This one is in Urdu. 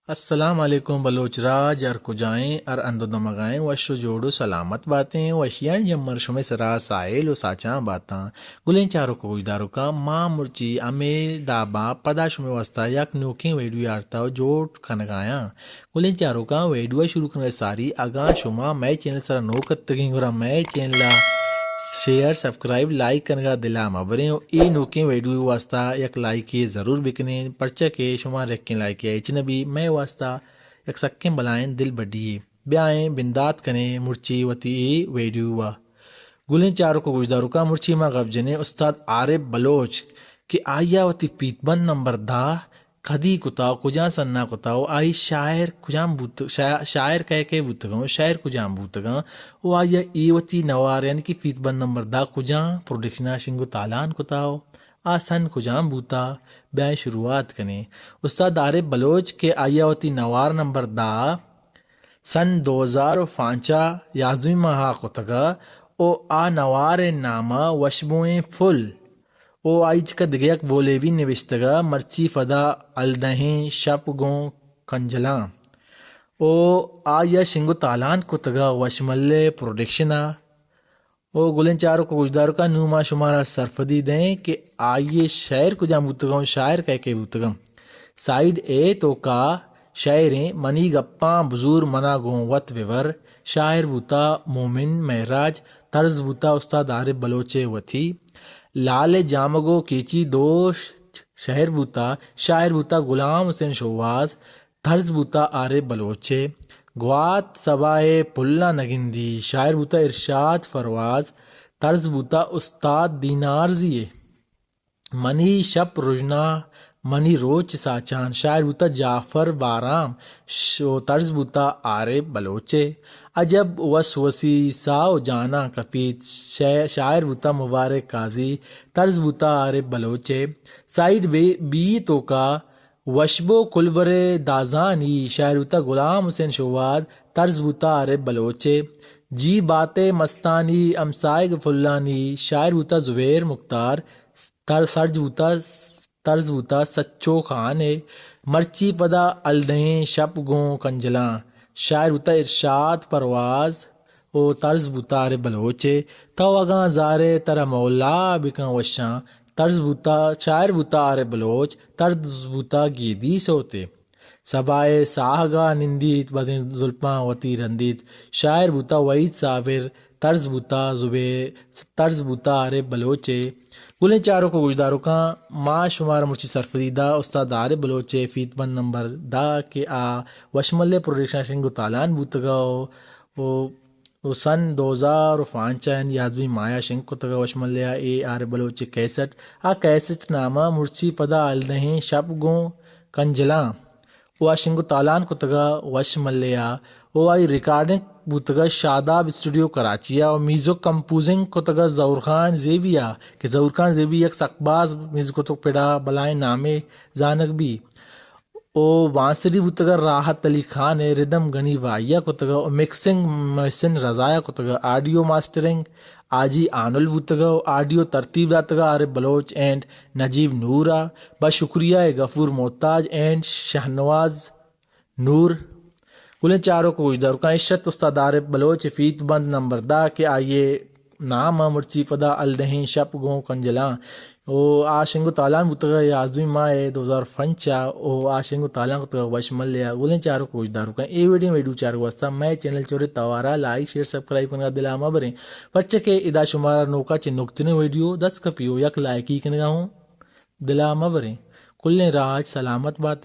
السلام علیکم بلوچ راج ار کجائیں ار اندو دمگائیں وشو جوڑو سلامت باتیں وشیان جمر شمے سرا سائل و ساچاں باتاں گلیں چارو کو گجدارو کا ماں مرچی امے دابا پدا شمے واسطہ یک نوکیں ویڈیو یارتا جوڑ کنگایاں گلیں چارو کا ویڈیو شروع کرنے ساری اگاں شما میں چینل سرا نوکت تگیں گورا میں چینل شیئر سبسکرائب لائک کنگا دلا مبریں ای نوکیں ویڈیو واسطہ یک لائک ضرور بکنے پرچہ کے شما رکھیں لائک اچنبی میں واسطہ یک سکیں بلائیں دل بڈیے بیائیں بندات کنے مرچی وتی ای ویڈیو گلیں چارو کو گجدارو کا مرچی ما غف جنے استاد عارف بلوچ کہ آیا وتی پیت بند نمبر دا کدی کتاو کجا سننا کتاو آئی شاعر کجام بوت شاعر کہہ بوتگاں شاعر کجام بوتگاں او آیا ایوتی نوار یعنی کہ فیت بند نمبر دا کجا پروڈکشنا شنگو تالان کتاو آسن کجام بوتا بیائیں شروعات کنے استاد عارف بلوچ کے آیا وتی نوار نمبر دا سن 2005 یازدویں ماہ کتگا او آ نوار نامہ وشبوئیں فل او آئیچ کا دگیک بولے بھی نوشتگا مرچی فدا الدہیں شپ گوں کنجلاں او آیا شنگو تالان کتگا وشملے پروڈکشنا او گلیں چارو کو گجدارو کا نوما شمارا سرفدی دیں کہ آئیے شاعر کجا بوتگاں شاعر کہہ بوتگاں سائیڈ اے تو کا شاعریں منی گپاں بزور منا گوں وط وور شاعر بوتا مومن مہراج طرز بوتا استاد عارف بلوچے وتھی لال جامگو کیچی دوش شہر بوتا شاعر بوتا غلام حسین شواز طرز بوتا عارف بلوچے گوات سبائے پلہ نگندی شاعر بوتا ارشاد فروز طرز بوتا استاد دینار زیے منی شپ رجنا منی روچ ساچان شاعر بوتا جعفر بارام طرز بوتا عارف بلوچے عجب وسوسی ساو جانا کفیت شاعر بوتا مبارک قاضی طرز بوتا عارف بلوچے سائیڈ بی تو کا وشبو کلبر دازانی شاعر بوتا غلام حسین شواد طرز بوتا عارف بلوچے جی باتیں مستانی امسائے فلانی شاعر بوتا زبیر مختار طرز بوتا سچو خان مرچی پدا الدہیں شپ گوں کنجلاں شاعر بوتا ارشاد پرواز او طرز بوتا عارف بلوچے تو اگاں زارے ترا مولا بکاں وشاں طرز بوتا شاعر بوتا عارف بلوچ طرز بوتا گیدی سوتے سبائے ساہگا نندیت بزیں زلپاں وتی رندیت شاعر بوتا وحید صابر طرز بوتا طرز بوتا عارف بلوچے گلیں چاروں کو گجدارو کا ماں شمار مرچی سرفدیدہ استاد عارف بلوچے فیت بند نمبر دا کہ آ وشملے پروڈکشن شنگو تالان بوتگا او سن 2005 یازدویں مایا شنگ کتگا وشملیا اے عارف بلوچے کیسٹ آ کیسٹ نامہ مرچی پدا الدہیں شپ گوں کنجلاں او آ شنگو تالان کتگا وشملیا او آئی ریکارڈنگ بوتگا شاداب اسٹوڈیو کراچیا اور میوزک کمپوزنگ کتگا ظہور خان زیبیا کہ ظہور خان زیبی یک سقباز میوزک تو پیڑا بلائیں نامے زانک بھی او بانسری بوتگا راحت علی خان ردم گنی وائیا کتگا او مکسنگ محسن رضایا کتگا آڈیو ماسٹرنگ آجی آنل بوتگا آڈیو ترتیب داتگا عارف بلوچ اینڈ نجیب نورا بشکریہ غفور محتاج اینڈ شہنواز نور گلیں چاروں کو گجدارو کا عشرت استاد عارف بلوچ فیت بند نمبر دا کہ آئیے نام مرچی فدا الدہیں شپ گوں کنجلاں او آشنگو تالان بوتگا یازدویں ماہ 2005 او آشنگو تالان کتگا وشملیا گلیں چاروں کو گجدارو کا اے ویڈیو چارو واسطہ میں چینل چورے توارا لائک شیئر سبسکرائب کرنا دلا مبریں بچے کے ادا شمارا نوکا چے نکتنے ویڈیو 10 کپیو یک لائکی کنگا ہوں دلا مبریں کلیں راج سلامت باتیں